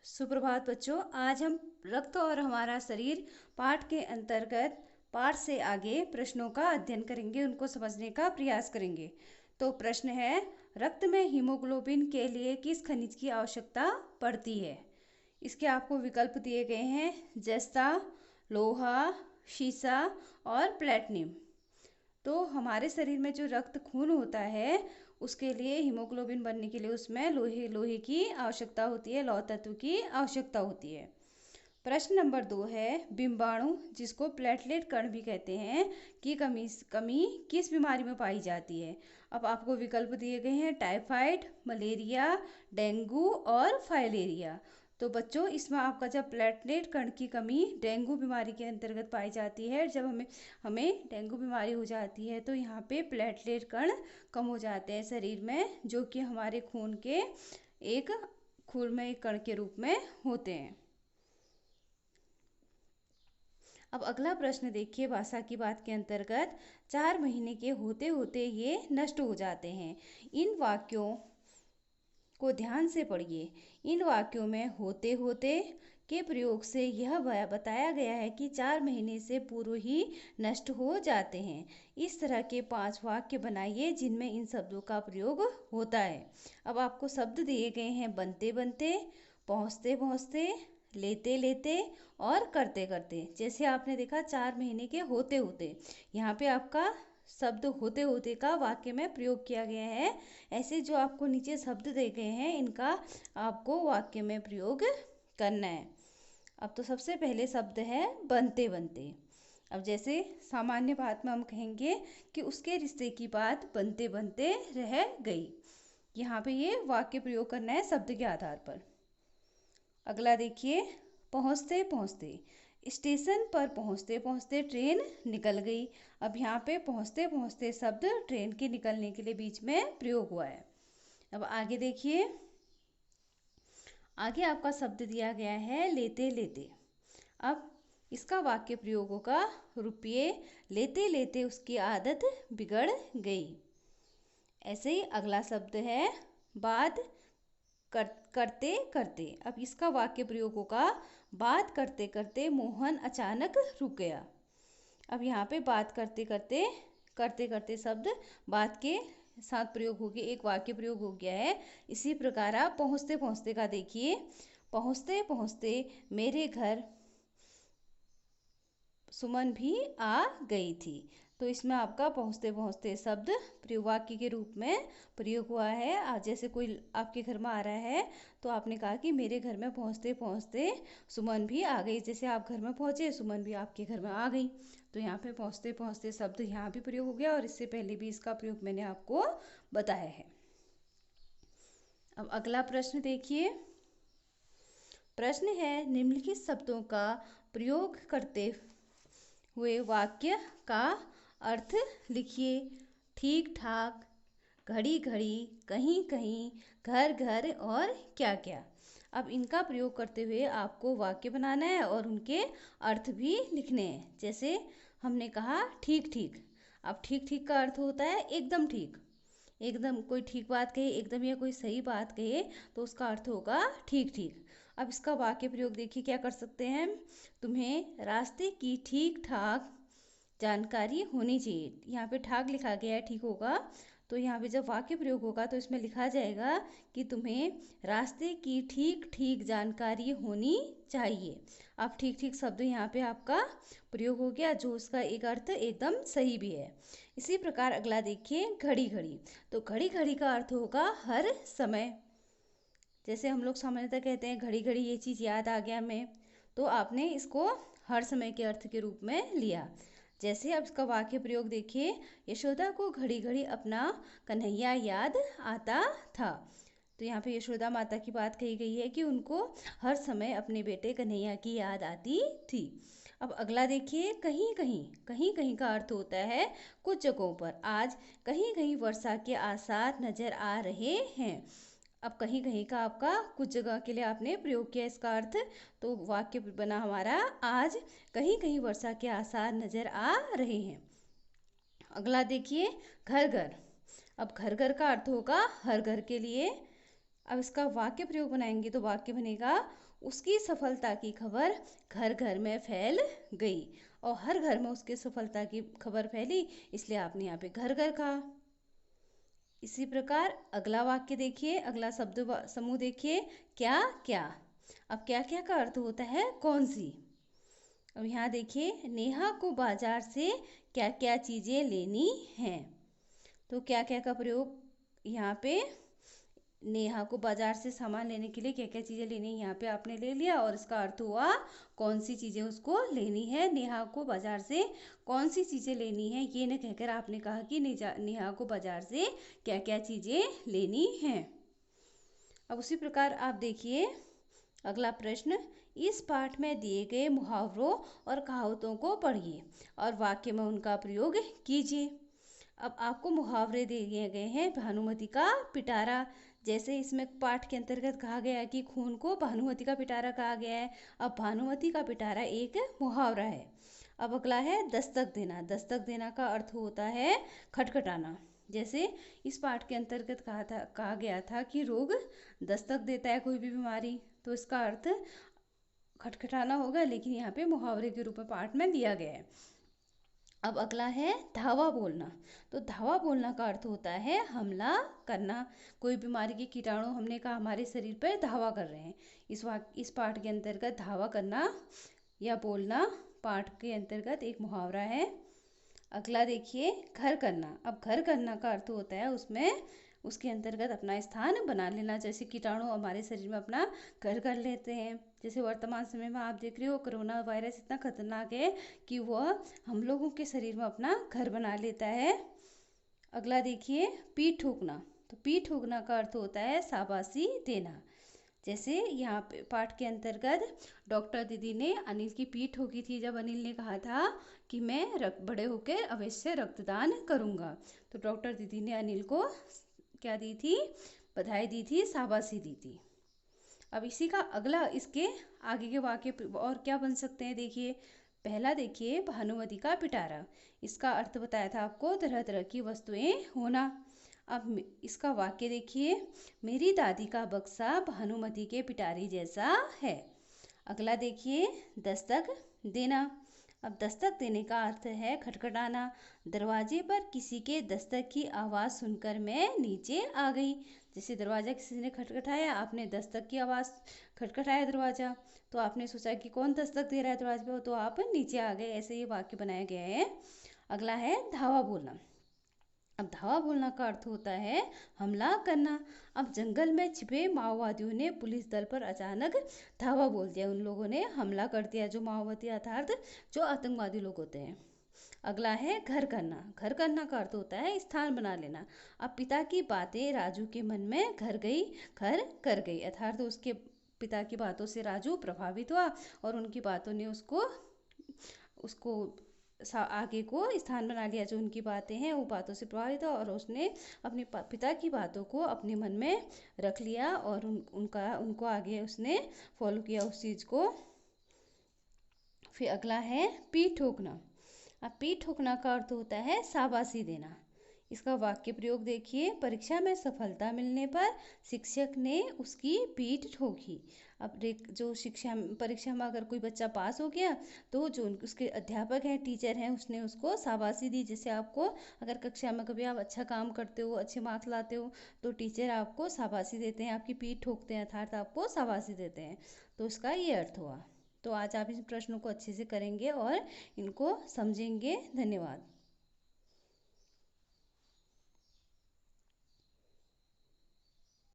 सुप्रभात बच्चों। आज हम रक्त और हमारा शरीर पाठ के अंतर्गत पाठ से आगे प्रश्नों का अध्ययन करेंगे, उनको समझने का प्रयास करेंगे। तो प्रश्न है, रक्त में हीमोग्लोबिन के लिए किस खनिज की आवश्यकता पड़ती है? इसके आपको विकल्प दिए गए हैं, जस्ता, लोहा, शीशा और प्लेटिनम। तो हमारे शरीर में जो रक्त खून होता है उसके लिए हीमोग्लोबिन बनने के लिए उसमें लोहे की आवश्यकता होती है, लौह तत्व की आवश्यकता होती है। प्रश्न नंबर 2 है, बिंबाणु जिसको प्लेटलेट कण भी कहते हैं की कमी किस बीमारी में पाई जाती है? अब आपको विकल्प दिए गए हैं, टाइफाइड, मलेरिया, डेंगू और फाइलेरिया। तो बच्चों, इसमें आपका जब प्लेटलेट कण की कमी डेंगू बीमारी के अंतर्गत पाई जाती है, जब हमें हमें डेंगू बीमारी हो जाती है तो यहाँ पे प्लेटलेट कण कम हो जाते हैं शरीर में, जो कि हमारे खून में एक कण के रूप में होते हैं। अब अगला प्रश्न देखिए, भाषा की बात के अंतर्गत 4 महीने के होते होते ये नष्ट हो जाते हैं। इन वाक्यों को ध्यान से पढ़िए। इन वाक्यों में होते होते के प्रयोग से यह बताया गया है कि 4 महीने से पूर्व ही नष्ट हो जाते हैं। इस तरह के 5 वाक्य बनाइए जिनमें इन शब्दों का प्रयोग होता है। अब आपको शब्द दिए गए हैं, बनते बनते, पहुँचते पहुँचते, लेते लेते और करते करते। जैसे आपने देखा 4 महीने के होते होते, यहाँ पे आपका शब्द होते होते का वाक्य में प्रयोग किया गया है। ऐसे जो आपको नीचे शब्द दे गए हैं इनका आपको वाक्य में प्रयोग करना है। अब तो सबसे पहले शब्द है बनते बनते। अब जैसे सामान्य बात में हम कहेंगे कि उसके रिश्ते की बात बनते बनते रह गई। यहाँ पे ये वाक्य प्रयोग करना है शब्द के आधार पर। अगला देखिए, पहुँचते पहुँचते, स्टेशन पर पहुँचते पहुँचते ट्रेन निकल गई। अब यहाँ पे पहुँचते पहुँचते शब्द ट्रेन के निकलने के लिए बीच में प्रयोग हुआ है। अब आगे देखिए, आगे आपका शब्द दिया गया है लेते लेते। अब इसका वाक्य प्रयोग होगा, रुपये लेते लेते उसकी आदत बिगड़ गई। ऐसे ही अगला शब्द है बात करते करते। अब इसका वाक्य प्रयोग होगा, बात करते करते मोहन अचानक रुक गया। अब यहाँ पे बात करते करते करते करते शब्द बात के साथ प्रयोग हो गया, एक वाक्य प्रयोग हो गया है। इसी प्रकार आप पहुँचते पहुँचते का देखिए, पहुँचते पहुँचते मेरे घर सुमन भी आ गई थी। तो इसमें आपका पहुँचते पहुँचते शब्द वाक्य के रूप में प्रयोग हुआ है। जैसे कोई आपके घर में आ रहा है तो आपने कहा कि मेरे घर में पहुँचते पहुँचते सुमन भी आ गई। जैसे आप घर में पहुँचे, सुमन भी आपके घर में आ गई। तो यहाँ पे पहुँचते पहुँचते शब्द यहाँ भी प्रयोग हो गया और इससे पहले भी इसका प्रयोग मैंने आपको बताया है। अब अगला प्रश्न देखिए, प्रश्न है, निम्नलिखित शब्दों का प्रयोग करते हुए वाक्य का अर्थ लिखिए। ठीक ठाक, घड़ी घड़ी, कहीं कहीं, घर घर और क्या क्या। अब इनका प्रयोग करते हुए आपको वाक्य बनाना है और उनके अर्थ भी लिखने हैं। जैसे हमने कहा ठीक ठीक। अब ठीक ठीक का अर्थ होता है एकदम ठीक। एकदम कोई ठीक बात कहे, एकदम या कोई सही बात कहे तो उसका अर्थ होगा ठीक ठीक। अब इसका वाक्य प्रयोग देखिए क्या कर सकते हैं, तुम्हें रास्ते की ठीक ठाक जानकारी होनी चाहिए। यहाँ पे ठाक लिखा गया है, ठीक होगा। तो यहाँ पे जब वाक्य प्रयोग होगा तो इसमें लिखा जाएगा कि तुम्हें रास्ते की ठीक ठीक जानकारी होनी चाहिए। अब ठीक ठीक शब्द यहाँ पे आपका प्रयोग हो गया, जो उसका एक अर्थ एकदम सही भी है। इसी प्रकार अगला देखिए, घड़ी घड़ी। तो घड़ी घड़ी का अर्थ होगा हर समय। जैसे हम लोग सामान्यतः कहते हैं घड़ी घड़ी ये चीज़ याद आ गया हमें, तो आपने इसको हर समय के अर्थ के रूप में लिया। जैसे अब इसका वाक्य प्रयोग देखिए, यशोदा को घड़ी घड़ी अपना कन्हैया याद आता था। तो यहाँ पे यशोदा माता की बात कही गई है कि उनको हर समय अपने बेटे कन्हैया की याद आती थी। अब अगला देखिए, कहीं कहीं। कहीं कहीं का अर्थ होता है कुछ जगहों पर। आज कहीं कहीं वर्षा के आसार नजर आ रहे हैं। अब कहीं कहीं का आपका कुछ जगह के लिए आपने प्रयोग किया इसका अर्थ, तो वाक्य बना हमारा, आज कहीं कहीं वर्षा के आसार नजर आ रहे हैं। अगला देखिए, घर घर। अब घर घर का अर्थ होगा हर घर के लिए अब इसका वाक्य प्रयोग बनाएंगे तो वाक्य बनेगा, उसकी सफलता की खबर घर घर में फैल गई। और हर घर में उसके सफलता की खबर फैली, इसलिए आपने यहाँ पे घर घर कहा। इसी प्रकार अगला वाक्य देखिए, अगला शब्द समूह देखिए, क्या क्या। अब क्या क्या का अर्थ होता है कौन सी। अब यहाँ देखिए, नेहा को बाजार से क्या क्या चीज़ें लेनी हैं। तो क्या क्या का प्रयोग यहाँ पे, नेहा को बाजार से सामान लेने के लिए क्या क्या चीज़ें लेनी है यहाँ पे आपने ले लिया, और इसका अर्थ हुआ कौन सी चीज़ें उसको लेनी है। नेहा को बाजार से कौन सी चीज़ें लेनी है, ये न कहकर आपने कहा कि नेहा को बाजार से क्या क्या चीज़ें लेनी हैं। अब उसी प्रकार आप देखिए अगला प्रश्न, इस पाठ में दिए गए मुहावरों और कहावतों को पढ़िए और वाक्य में उनका प्रयोग कीजिए। अब आपको मुहावरे दिए गए हैं, भानुमति का पिटारा, जैसे इसमें पाठ के अंतर्गत कहा गया है कि खून को भानुमति का पिटारा कहा गया है। अब भानुमति का पिटारा एक मुहावरा है। अब अगला है दस्तक देना। दस्तक देना का अर्थ होता है खटखटाना। जैसे इस पाठ के अंतर्गत कहा गया था कि रोग दस्तक देता है, कोई भी बीमारी, तो इसका अर्थ खटखटाना होगा, लेकिन यहाँ पे मुहावरे के रूप में पाठ में दिया गया है। अब अगला है धावा बोलना। तो धावा बोलना का अर्थ होता है हमला करना। कोई बीमारी के कीटाणु हमने कहा हमारे शरीर पर धावा कर रहे हैं, इस पाठ के अंतर्गत धावा करना या बोलना पाठ के अंतर्गत एक मुहावरा है। अगला देखिए घर करना। अब घर करना का अर्थ होता है उसके अंतर्गत अपना स्थान बना लेना। जैसे कीटाणु हमारे शरीर में अपना घर कर लेते हैं। जैसे वर्तमान समय में आप देख रहे हो कोरोना वायरस इतना खतरनाक है कि वह हम लोगों के शरीर में अपना घर बना लेता है। अगला देखिए पीठ ठोकना। तो पीठ ठोकना का अर्थ होता है शाबाशी देना। जैसे यहाँ पे पाठ के अंतर्गत डॉक्टर दीदी ने अनिल की पीठ ठोकी थी, जब अनिल ने कहा था कि मैं बड़े होकर अवश्य रक्तदान करूँगा। तो डॉक्टर दीदी ने अनिल को क्या दी थी, बधाई दी थी, शाबाशी दी थी। अब इसी का अगला, इसके आगे के वाक्य और क्या बन सकते हैं देखिए। पहला देखिए भानुमति का पिटारा, इसका अर्थ बताया था आपको तरह तरह की वस्तुएं होना। अब इसका वाक्य देखिए, मेरी दादी का बक्सा भानुमति के पिटारे जैसा है। अगला देखिए दस्तक देना। अब दस्तक देने का अर्थ है खटखटाना। दरवाजे पर किसी के दस्तक की आवाज़ सुनकर मैं नीचे आ गई। जैसे दरवाज़ा किसी ने खटखटाया, आपने दस्तक की आवाज़, खटखटाया दरवाज़ा, तो आपने सोचा कि कौन दस्तक दे रहा है दरवाजे पर, तो आप नीचे आ गए। ऐसे ये वाक्य बनाया गया है। अगला है धावा बोलना। अब धावा बोलना का अर्थ होता है हमला करना। अब जंगल में छिपे माओवादियों ने पुलिस दल पर अचानक धावा बोल दिया, उन लोगों ने हमला कर दिया, जो माओवादी अर्थात जो आतंकवादी लोग होते हैं। अगला है घर करना। घर करना का अर्थ होता है स्थान बना लेना। अब पिता की बातें राजू के मन में घर कर गई, अर्थात उसके पिता की बातों से राजू प्रभावित हुआ और उनकी बातों ने उसको आगे को स्थान बना लिया। जो उनकी बातें हैं वो बातों से प्रभावित हुआ और उसने अपने पिता की बातों को अपने मन में रख लिया और उनको आगे उसने फॉलो किया उस चीज़ को। फिर अगला है पीठ ठोकना। अब पीठ ठोकना का अर्थ होता है शाबाशी देना। इसका वाक्य प्रयोग देखिए, परीक्षा में सफलता मिलने पर शिक्षक ने उसकी पीठ ठोकी। अब जो परीक्षा में अगर कोई बच्चा पास हो गया तो जो उसके अध्यापक हैं, टीचर हैं, उसने उसको शाबाशी दी। जैसे आपको अगर कक्षा में कभी आप अच्छा काम करते हो, अच्छे मार्क्स लाते हो, तो टीचर आपको शाबाशी देते हैं, आपकी पीठ ठोकते हैं, अर्थात आपको शाबाशी देते हैं। तो इसका ये अर्थ हुआ। तो आज आप इस प्रश्नों को अच्छे से करेंगे और इनको समझेंगे। धन्यवाद।